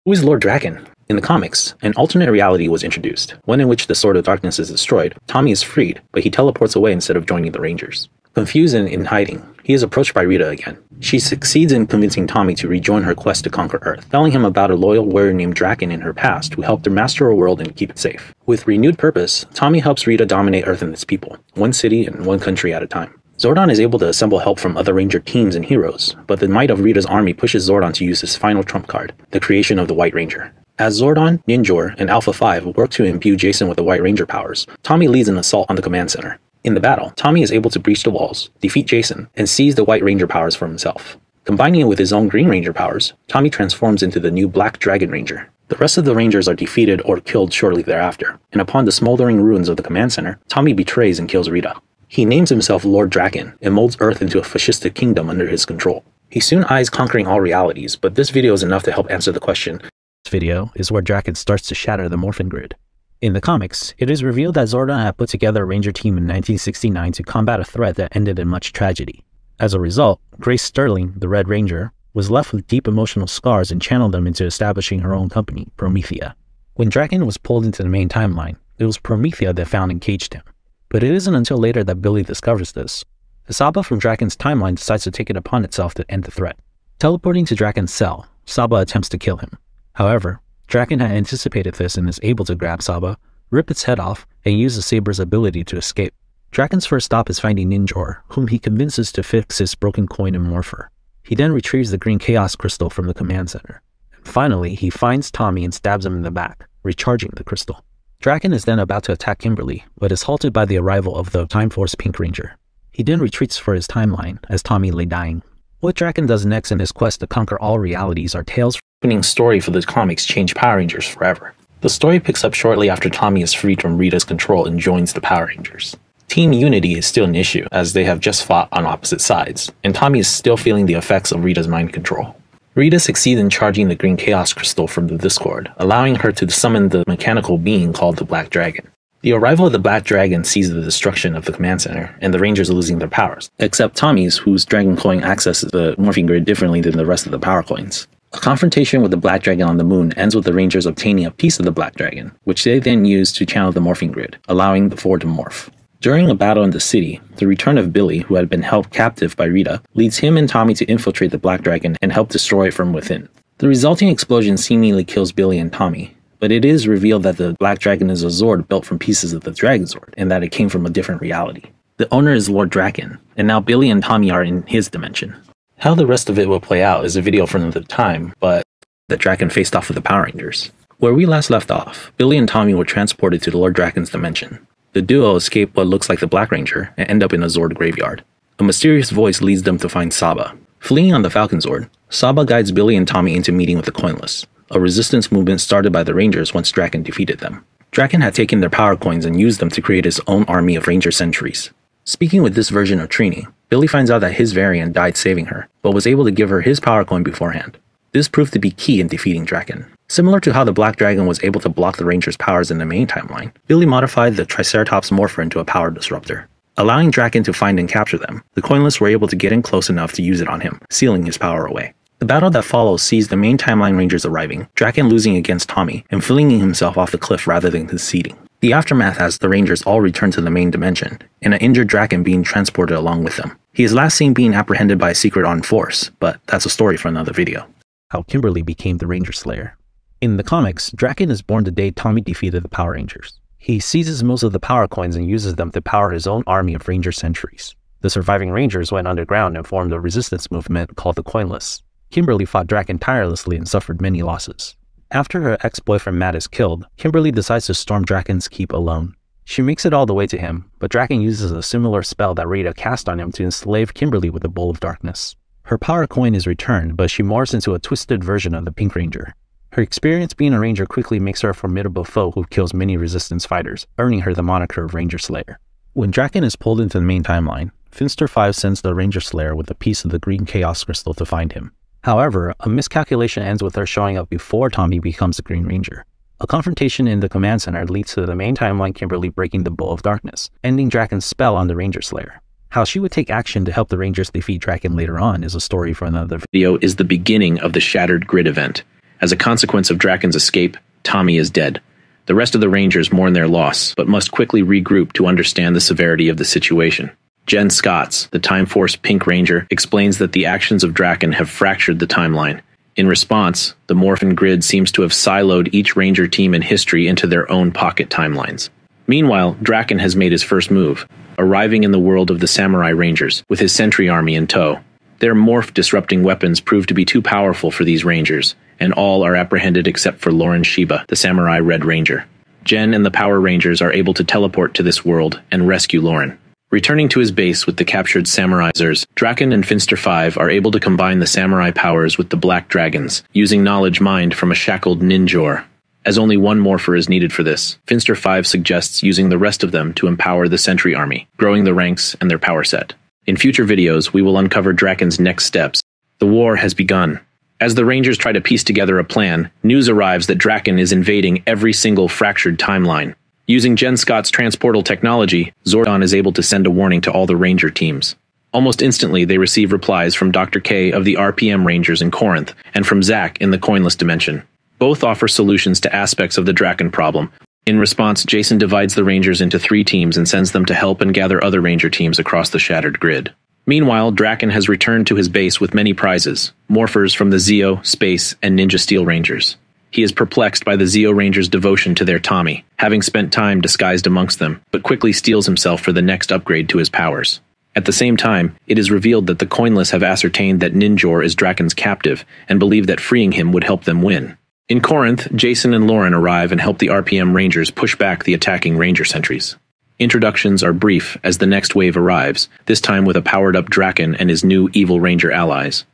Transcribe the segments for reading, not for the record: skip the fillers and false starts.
Who is Lord Draken? In the comics, an alternate reality was introduced, one in which the Sword of Darkness is destroyed. Tommy is freed, but he teleports away instead of joining the Rangers. Confused and in hiding, he is approached by Rita again. She succeeds in convincing Tommy to rejoin her quest to conquer Earth, telling him about a loyal warrior named Draken in her past who helped her master her world and keep it safe. With renewed purpose, Tommy helps Rita dominate Earth and its people, one city and one country at a time. Zordon is able to assemble help from other Ranger teams and heroes, but the might of Rita's army pushes Zordon to use his final trump card, the creation of the White Ranger. As Zordon, Ninjor, and Alpha 5 work to imbue Jason with the White Ranger powers, Tommy leads an assault on the command center. In the battle, Tommy is able to breach the walls, defeat Jason, and seize the White Ranger powers for himself. Combining it with his own Green Ranger powers, Tommy transforms into the new Black Dragon Ranger. The rest of the Rangers are defeated or killed shortly thereafter, and upon the smoldering ruins of the command center, Tommy betrays and kills Rita. He names himself Lord Draken and molds Earth into a fascistic kingdom under his control. He soon eyes conquering all realities, but this video is enough to help answer the question. This video is where Draken starts to shatter the morphin grid. In the comics, it is revealed that Zordon had put together a Ranger team in 1969 to combat a threat that ended in much tragedy. As a result, Grace Sterling, the Red Ranger, was left with deep emotional scars and channeled them into establishing her own company, Promethea. When Draken was pulled into the main timeline, it was Promethea that found and caged him. But it isn't until later that Billy discovers this. Saba from Draken's timeline decides to take it upon itself to end the threat. Teleporting to Draken's cell, Saba attempts to kill him. However, Draken had anticipated this and is able to grab Saba, rip its head off, and use the Saber's ability to escape. Draken's first stop is finding Ninjor, whom he convinces to fix his broken coin and morpher. He then retrieves the green chaos crystal from the command center. And finally, he finds Tommy and stabs him in the back, recharging the crystal. Draken is then about to attack Kimberly, but is halted by the arrival of the Time Force Pink Ranger. He then retreats for his timeline, as Tommy lay dying. What Draken does next in his quest to conquer all realities are tales. The opening story for the comics changed Power Rangers forever. The story picks up shortly after Tommy is freed from Rita's control and joins the Power Rangers. Team unity is still an issue, as they have just fought on opposite sides, and Tommy is still feeling the effects of Rita's mind control. Rita succeeds in charging the green chaos crystal from the Discord, allowing her to summon the mechanical being called the Black Dragon. The arrival of the Black Dragon sees the destruction of the command center, and the Rangers losing their powers, except Tommy's, whose Dragon Coin accesses the morphing grid differently than the rest of the power coins. A confrontation with the Black Dragon on the moon ends with the Rangers obtaining a piece of the Black Dragon, which they then use to channel the morphing grid, allowing the four to morph. During a battle in the city, the return of Billy, who had been held captive by Rita, leads him and Tommy to infiltrate the Black Dragon and help destroy it from within. The resulting explosion seemingly kills Billy and Tommy, but it is revealed that the Black Dragon is a Zord built from pieces of the Dragon Zord, and that it came from a different reality. The owner is Lord Draken, and now Billy and Tommy are in his dimension. How the rest of it will play out is a video for another time, but the Draken faced off with the Power Rangers. Where we last left off, Billy and Tommy were transported to the Lord Draken's dimension. The duo escape what looks like the Black Ranger and end up in a Zord graveyard. A mysterious voice leads them to find Saba. Fleeing on the Falcon Zord, Saba guides Billy and Tommy into meeting with the Coinless, a resistance movement started by the Rangers once Draken defeated them. Draken had taken their power coins and used them to create his own army of Ranger sentries. Speaking with this version of Trini, Billy finds out that his variant died saving her, but was able to give her his power coin beforehand. This proved to be key in defeating Draken. Similar to how the Black Dragon was able to block the Rangers' powers in the main timeline, Billy modified the Triceratops Morpher into a power disruptor. Allowing Draken to find and capture them, the Coinless were able to get in close enough to use it on him, sealing his power away. The battle that follows sees the main timeline Rangers arriving, Draken losing against Tommy, and flinging himself off the cliff rather than conceding. The aftermath has the Rangers all return to the main dimension, and an injured Draken being transported along with them. He is last seen being apprehended by a secret armed force, but that's a story for another video. How Kimberly became the Ranger Slayer. In the comics, Draken is born the day Tommy defeated the Power Rangers. He seizes most of the power coins and uses them to power his own army of Ranger sentries. The surviving Rangers went underground and formed a resistance movement called the Coinless. Kimberly fought Draken tirelessly and suffered many losses. After her ex-boyfriend Matt is killed, Kimberly decides to storm Draken's keep alone. She makes it all the way to him, but Draken uses a similar spell that Rita cast on him to enslave Kimberly with a bowl of darkness. Her power coin is returned, but she morphs into a twisted version of the Pink Ranger. Her experience being a Ranger quickly makes her a formidable foe who kills many Resistance fighters, earning her the moniker of Ranger Slayer. When Draken is pulled into the main timeline, Finster 5 sends the Ranger Slayer with a piece of the green chaos crystal to find him. However, a miscalculation ends with her showing up before Tommy becomes the Green Ranger. A confrontation in the command center leads to the main timeline Kimberly breaking the Bow of Darkness, ending Draken's spell on the Ranger Slayer. How she would take action to help the Rangers defeat Draken later on is a story for another video. Is the beginning of the Shattered Grid event. As a consequence of Draken's escape, Tommy is dead. The rest of the Rangers mourn their loss, but must quickly regroup to understand the severity of the situation. Jen Scotts, the Time Force Pink Ranger, explains that the actions of Draken have fractured the timeline. In response, the morphin grid seems to have siloed each Ranger team in history into their own pocket timelines. Meanwhile, Draken has made his first move, arriving in the world of the Samurai Rangers, with his Sentry Army in tow. Their morph-disrupting weapons prove to be too powerful for these Rangers, and all are apprehended except for Lauren Shiba, the Samurai Red Ranger. Jen and the Power Rangers are able to teleport to this world and rescue Lauren. Returning to his base with the captured Samuraizers, Draken and Finster 5 are able to combine the Samurai powers with the Black Dragons, using knowledge mined from a shackled Ninjor. As only one morpher is needed for this, Finster 5 suggests using the rest of them to empower the Sentry Army, growing the ranks and their power set. In future videos, we will uncover Draken's next steps. The war has begun. As the Rangers try to piece together a plan, news arrives that Draken is invading every single fractured timeline. Using Jen Scott's transportal technology, Zordon is able to send a warning to all the Ranger teams. Almost instantly, they receive replies from Dr. K of the RPM Rangers in Corinth, and from Zack in the Coinless Dimension. Both offer solutions to aspects of the Draken problem. In response, Jason divides the Rangers into 3 teams and sends them to help and gather other Ranger teams across the shattered grid. Meanwhile, Draken has returned to his base with many prizes, morphers from the Zeo, Space, and Ninja Steel Rangers. He is perplexed by the Zeo Rangers' devotion to their Tommy, having spent time disguised amongst them, but quickly steels himself for the next upgrade to his powers. At the same time, it is revealed that the Coinless have ascertained that Ninjor is Draken's captive, and believe that freeing him would help them win. In Corinth, Jason and Lauren arrive and help the RPM Rangers push back the attacking Ranger sentries. Introductions are brief as the next wave arrives, this time with a powered-up Draken and his new evil Ranger allies.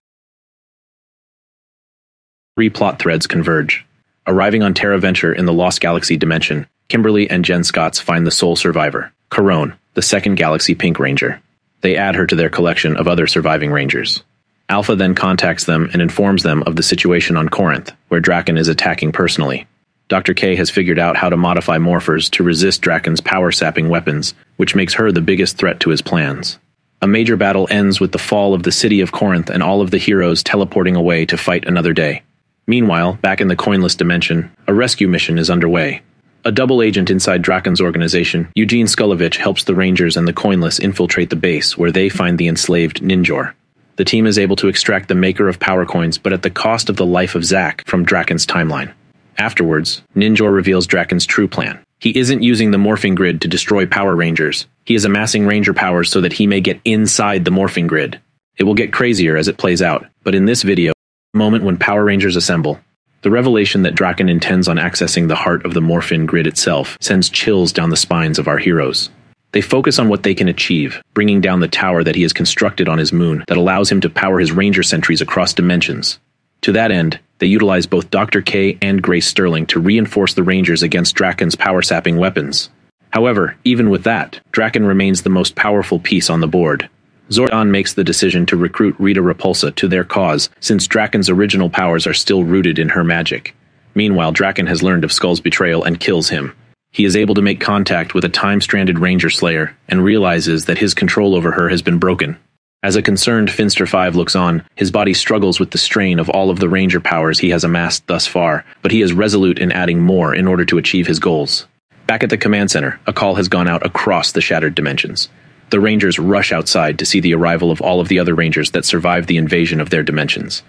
3 plot threads converge. Arriving on Terra Venture in the Lost Galaxy dimension, Kimberly and Jen Scotts find the sole survivor, Corone, the second Galaxy Pink Ranger. They add her to their collection of other surviving Rangers. Alpha then contacts them and informs them of the situation on Corinth, where Draken is attacking personally. Dr. K has figured out how to modify morphers to resist Draken's power-sapping weapons, which makes her the biggest threat to his plans. A major battle ends with the fall of the city of Corinth and all of the heroes teleporting away to fight another day. Meanwhile, back in the Coinless dimension, a rescue mission is underway. A double agent inside Draken's organization, Eugene Skulovich, helps the Rangers and the Coinless infiltrate the base, where they find the enslaved Ninjor. The team is able to extract the maker of power coins, but at the cost of the life of Zack from Draken's timeline. Afterwards, Ninjor reveals Draken's true plan. He isn't using the morphing grid to destroy Power Rangers. He is amassing Ranger powers so that he may get inside the morphing grid. It will get crazier as it plays out, but in this video, the moment when Power Rangers assemble, the revelation that Draken intends on accessing the heart of the morphin grid itself sends chills down the spines of our heroes. They focus on what they can achieve, bringing down the tower that he has constructed on his moon that allows him to power his Ranger sentries across dimensions. To that end, they utilize both Dr. K and Grace Sterling to reinforce the Rangers against Draken's power-sapping weapons. However, even with that, Draken remains the most powerful piece on the board. Zordon makes the decision to recruit Rita Repulsa to their cause, since Draken's original powers are still rooted in her magic. Meanwhile, Draken has learned of Skull's betrayal and kills him. He is able to make contact with a time-stranded Ranger Slayer, and realizes that his control over her has been broken. As a concerned Finster 5 looks on, his body struggles with the strain of all of the Ranger powers he has amassed thus far, but he is resolute in adding more in order to achieve his goals. Back at the command center, a call has gone out across the shattered dimensions. The Rangers rush outside to see the arrival of all of the other Rangers that survived the invasion of their dimensions.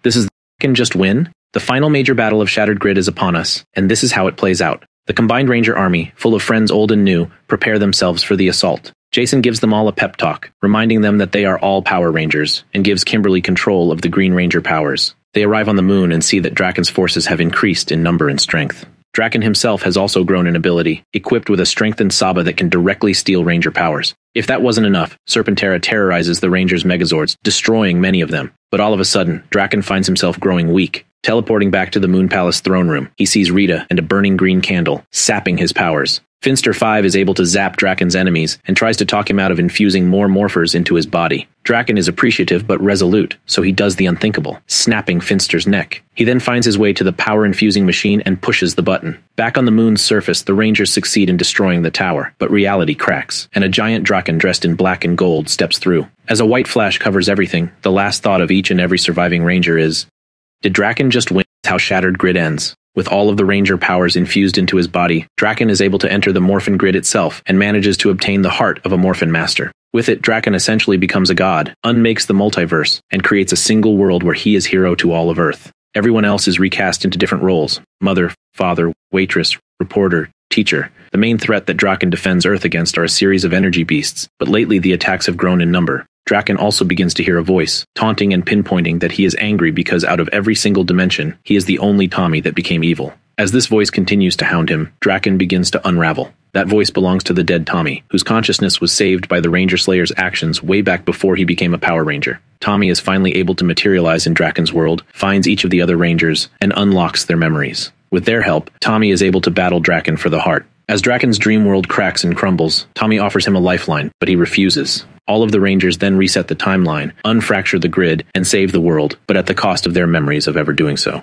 This is the can just win? The final major battle of Shattered Grid is upon us, and this is how it plays out. The combined Ranger army, full of friends old and new, prepare themselves for the assault. Jason gives them all a pep talk, reminding them that they are all Power Rangers, and gives Kimberly control of the Green Ranger powers. They arrive on the moon and see that Draken's forces have increased in number and strength. Draken himself has also grown in ability, equipped with a strengthened Saba that can directly steal Ranger powers. If that wasn't enough, Serpentera terrorizes the Rangers' Megazords, destroying many of them. But all of a sudden, Draken finds himself growing weak. Teleporting back to the Moon Palace throne room, he sees Rita and a burning green candle, sapping his powers. Finster 5 is able to zap Draken's enemies and tries to talk him out of infusing more morphers into his body. Draken is appreciative but resolute, so he does the unthinkable, snapping Finster's neck. He then finds his way to the power-infusing machine and pushes the button. Back on the moon's surface, the Rangers succeed in destroying the tower, but reality cracks, and a giant Draken dressed in black and gold steps through. As a white flash covers everything, the last thought of each and every surviving Ranger is, did Draken just win? how Shattered Grid ends. With all of the Ranger powers infused into his body, Draken is able to enter the morphin grid itself and manages to obtain the heart of a morphin master. With it, Draken essentially becomes a god, unmakes the multiverse, and creates a single world where he is hero to all of Earth. Everyone else is recast into different roles: mother, father, waitress, reporter, teacher. The main threat that Draken defends Earth against are a series of energy beasts, but lately the attacks have grown in number. Draken also begins to hear a voice, taunting and pinpointing that he is angry because out of every single dimension, he is the only Tommy that became evil. As this voice continues to hound him, Draken begins to unravel. That voice belongs to the dead Tommy, whose consciousness was saved by the Ranger Slayer's actions way back before he became a Power Ranger. Tommy is finally able to materialize in Draken's world, finds each of the other Rangers, and unlocks their memories. With their help, Tommy is able to battle Draken for the heart. As Draken's dream world cracks and crumbles, Tommy offers him a lifeline, but he refuses. All of the Rangers then reset the timeline, unfracture the grid, and save the world, but at the cost of their memories of ever doing so.